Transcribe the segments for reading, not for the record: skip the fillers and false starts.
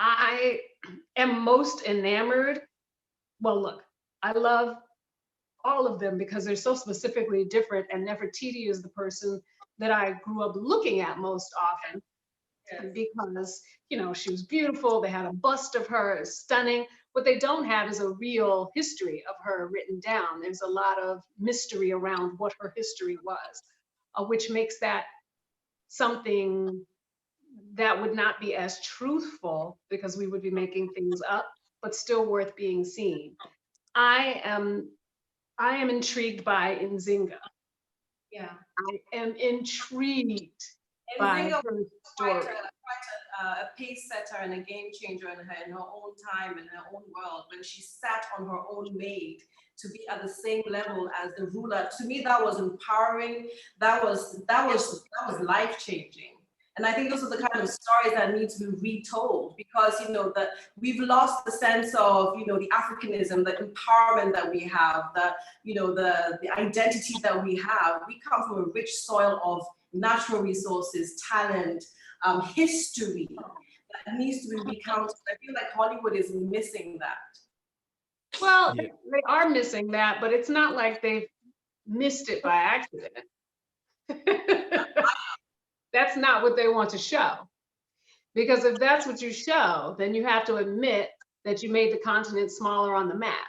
I am most enamored. Well, look, I love all of them because they're so specifically different. And Nefertiti is the person that I grew up looking at most often Yes. because, she was beautiful. They had a bust of her, it's stunning. What they don't have is a real history of her written down. There's a lot of mystery around what her history was, which makes that something that would not be as truthful because we would be making things up, but still worth being seen. I am I am intrigued by Nzinga. Yeah. I am intrigued And by Zinga her quite story. a pace setter and a game changer in her own time and her own world when she sat on her own maid to be at the same level as the ruler. To me, that was empowering. That was life changing. And I think those are the kind of stories that need to be retold because that we've lost the sense of the Africanism, the empowerment that we have, the identity that we have. We come from a rich soil of natural resources, talent, history that needs to be recounted. I feel like Hollywood is missing that. Well, Yeah. they are missing that, but it's not like they've missed it by accident. That's not what they want to show. Because if that's what you show, then you have to admit that you made the continent smaller on the map.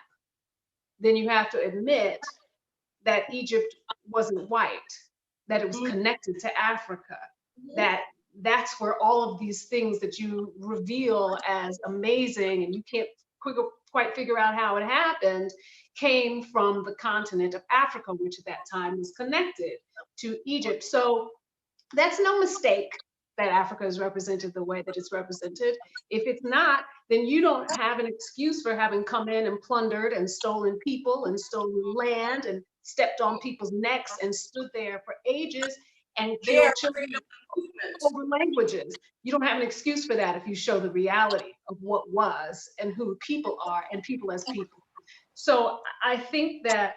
Then you have to admit that Egypt wasn't white, that it was connected to Africa, that that's where all of these things that you reveal as amazing and you can't quite figure out how it happened came from the continent of Africa, which at that time was connected to Egypt. So that's no mistake that Africa is represented the way that it's represented. If it's not, then you don't have an excuse for having come in and plundered and stolen people and stolen land and stepped on people's necks and stood there for ages and They are killed children freedom movement. over languages. You don't have an excuse for that if you show the reality of what was and who people are and people as people. So I think that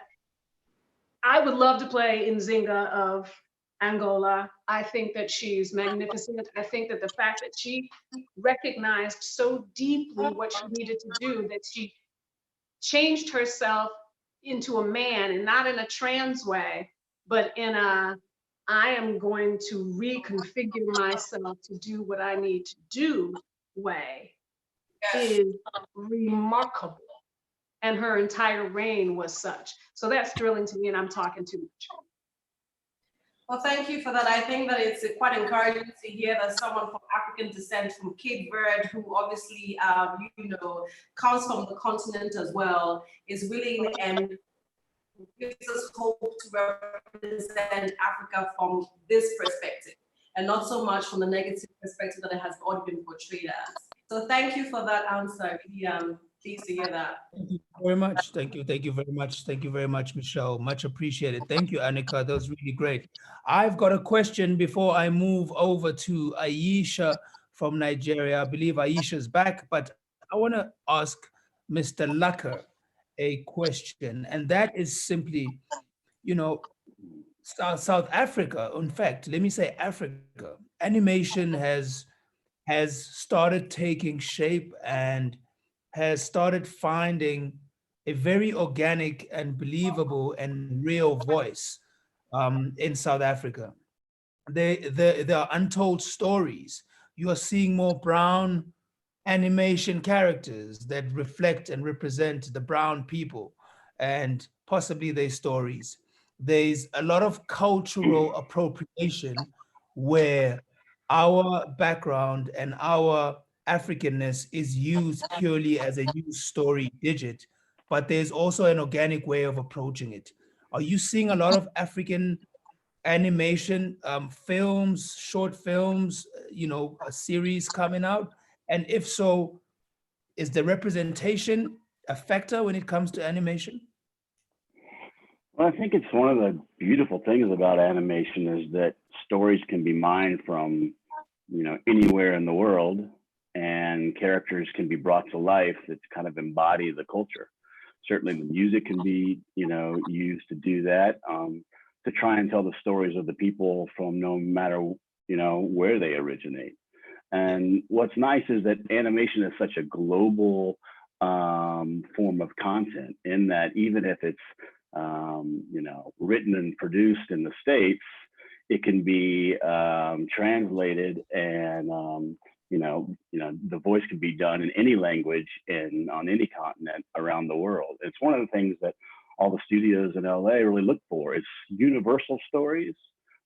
I would love to play Nzinga of Angola. I think that she's magnificent. I think that the fact that she recognized so deeply what she needed to do that she changed herself into a man, and not in a trans way, but in a I am going to reconfigure myself to do what I need to do way Yes. is remarkable. And her entire reign was such. So that's thrilling to me, and I'm talking too much. Well, thank you for that. I think that it's quite encouraging to hear that someone from African descent from Cape Verde, who obviously, comes from the continent as well, is willing and gives us hope to represent Africa from this perspective and not so much from the negative perspective that it has already been portrayed as. So thank you for that answer. Really, pleased to hear that. Thank you very much. Thank you. Thank you very much. Thank you very much, Michelle. Much appreciated. Thank you, Annika. That was really great. I've got a question before I move over to Aisha from Nigeria. I believe Aisha's back, but I want to ask Mr. Lucker a question, and that is simply, you know, South Africa, in fact, let me say Africa, animation has started taking shape and has started finding a very organic and believable and real voice in South Africa. There are untold stories. You are seeing more brown animation characters that reflect and represent the brown people and possibly their stories. There's a lot of cultural appropriation where our background and our Africanness is used purely as a news story digit, but there's also an organic way of approaching it. Are you seeing a lot of African animation, films, short films, a series coming out? And if so, is the representation a factor when it comes to animation? Well, I think it's one of the beautiful things about animation is that stories can be mined from, anywhere in the world, and characters can be brought to life that kind of embody the culture. Certainly, the music can be, used to do that, to try and tell the stories of the people from no matter, where they originate. And what's nice is that animation is such a global form of content, in that even if it's you know, written and produced in the States, it can be translated, and you know, the voice can be done in any language and on any continent around the world. It's one of the things that all the studios in LA really look for. It's universal stories,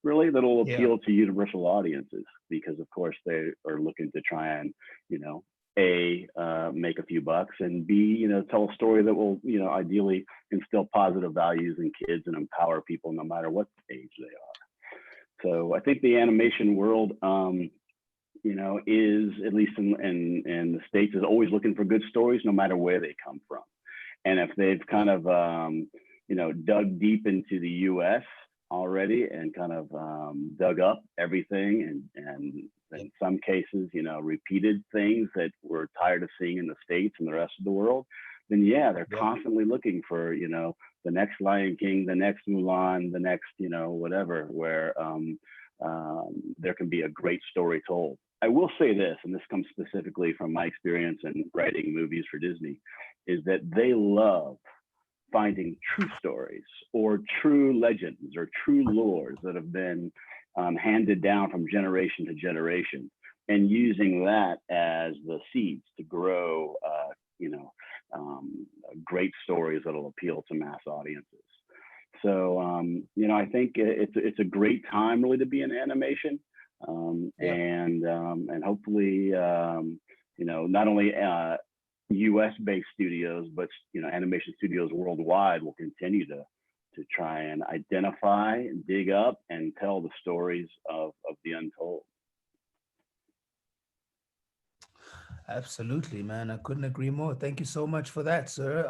really, that'll appeal to universal audiences, because of course they are looking to try and, you know, make a few bucks, and B, you know, tell a story that will, you know, ideally instill positive values in kids and empower people no matter what age they are. So I think the animation world, you know, is, at least in the States, is always looking for good stories no matter where they come from. And if they've kind of, you know, dug deep into the US already and kind of dug up everything, and in some cases, you know, repeated things that we're tired of seeing in the States and the rest of the world, then yeah, they're constantly looking for, you know, the next Lion King, the next Mulan, the next, you know, whatever, where there can be a great story told. I will say this, and this comes specifically from my experience in writing movies for Disney, is that they love finding true stories or true legends or true lores that have been handed down from generation to generation, and using that as the seeds to grow, you know, great stories that'll appeal to mass audiences. So, you know, I think it's a great time really to be in animation, and hopefully, you know, not only US-based studios, but, you know, animation studios worldwide will continue to try and identify and dig up and tell the stories of the untold. Absolutely, man. I couldn't agree more. Thank you so much for that, sir.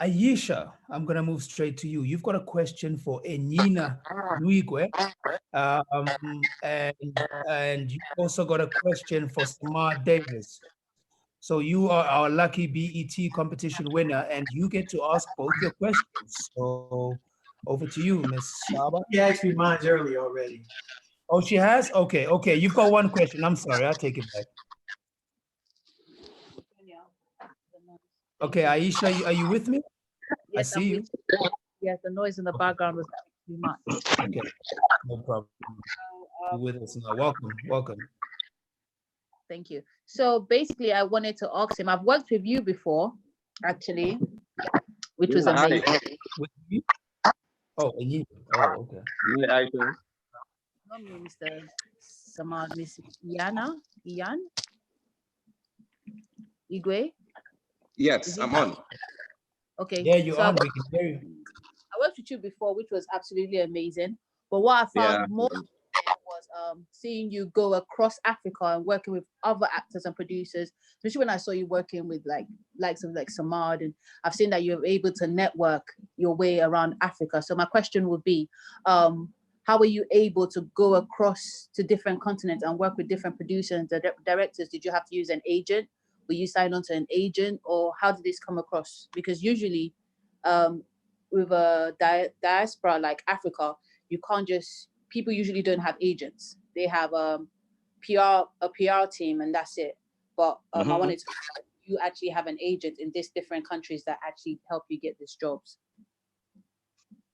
Ayesha, I'm going to move straight to you. You've got a question for Enyina Nuigwe, and you also got a question for Samar Davis. So you are our lucky BET competition winner, and you get to ask both your questions. So over to you, Miss Shaba. She asked me mine early already. Oh, she has? Okay, okay. You've got one question. I'm sorry. I'll take it back. Okay, Ayesha, are you with me? Yes, I see you. Yes, the noise in the background was too much. Okay, no problem. You're with us now. Welcome, welcome. Thank you. So basically, I wanted to ask him. I've worked with you before, actually, which was amazing. With you? Oh, and you. Oh, okay. Not me, Mr. Samar, Miss Ian Igwe. Yes, I'm on. Okay. Yeah, you're so on. We can hear you. I worked with you before, which was absolutely amazing. But what I found more was seeing you go across Africa and working with other actors and producers, especially when I saw you working with likes of Samad, and I've seen that you're able to network your way around Africa. So my question would be, how were you able to go across to different continents and work with different producers and directors? Did you have to use an agent? Were you signed on to an agent, or how did this come across? Because usually with a diaspora like Africa, you can't just, people usually don't have agents. They have a PR team, and that's it. But I wanted to know if you actually have an agent in these different countries that actually help you get these jobs.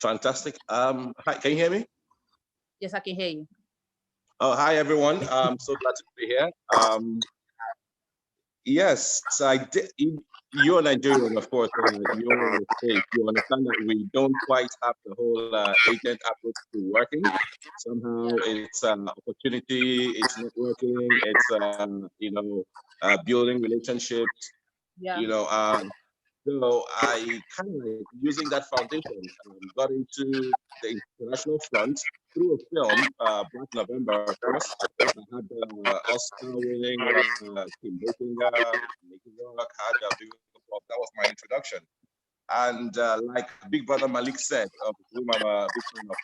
Fantastic. Hi, can you hear me? Yes, I can hear you. Oh, hi everyone. I'm so glad to be here. Yes, I did. You're Nigerian, of course. You're in the States. You understand that we don't quite have the whole agent approach to working. Somehow it's an opportunity, it's networking, it's you know, building relationships. Yeah. You know, so I kind of using that foundation got into the international front through a film, Black November, of course. I had the Oscar-winning Kim Basinger, Mickey Rourke, had that was my introduction. And like Big Brother Malik said, of whom I'm a big fan of,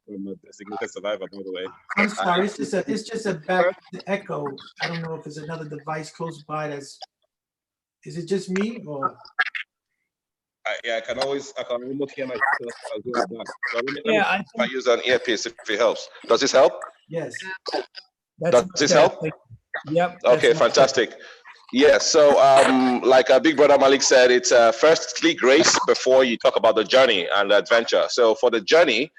from a Designated Survivor, by the way. I'm sorry, it's just a back echo. I don't know if it's another device close by that's, is it just me or? Yeah, I can almost hear myself as well back. So Yeah, I use an earpiece if it helps. Does this help? Yes. Does this help? Yep. Okay, that's my- fantastic. Yeah, so like Big Brother Malik said, it's firstly grace before you talk about the journey and the adventure. So for the journey,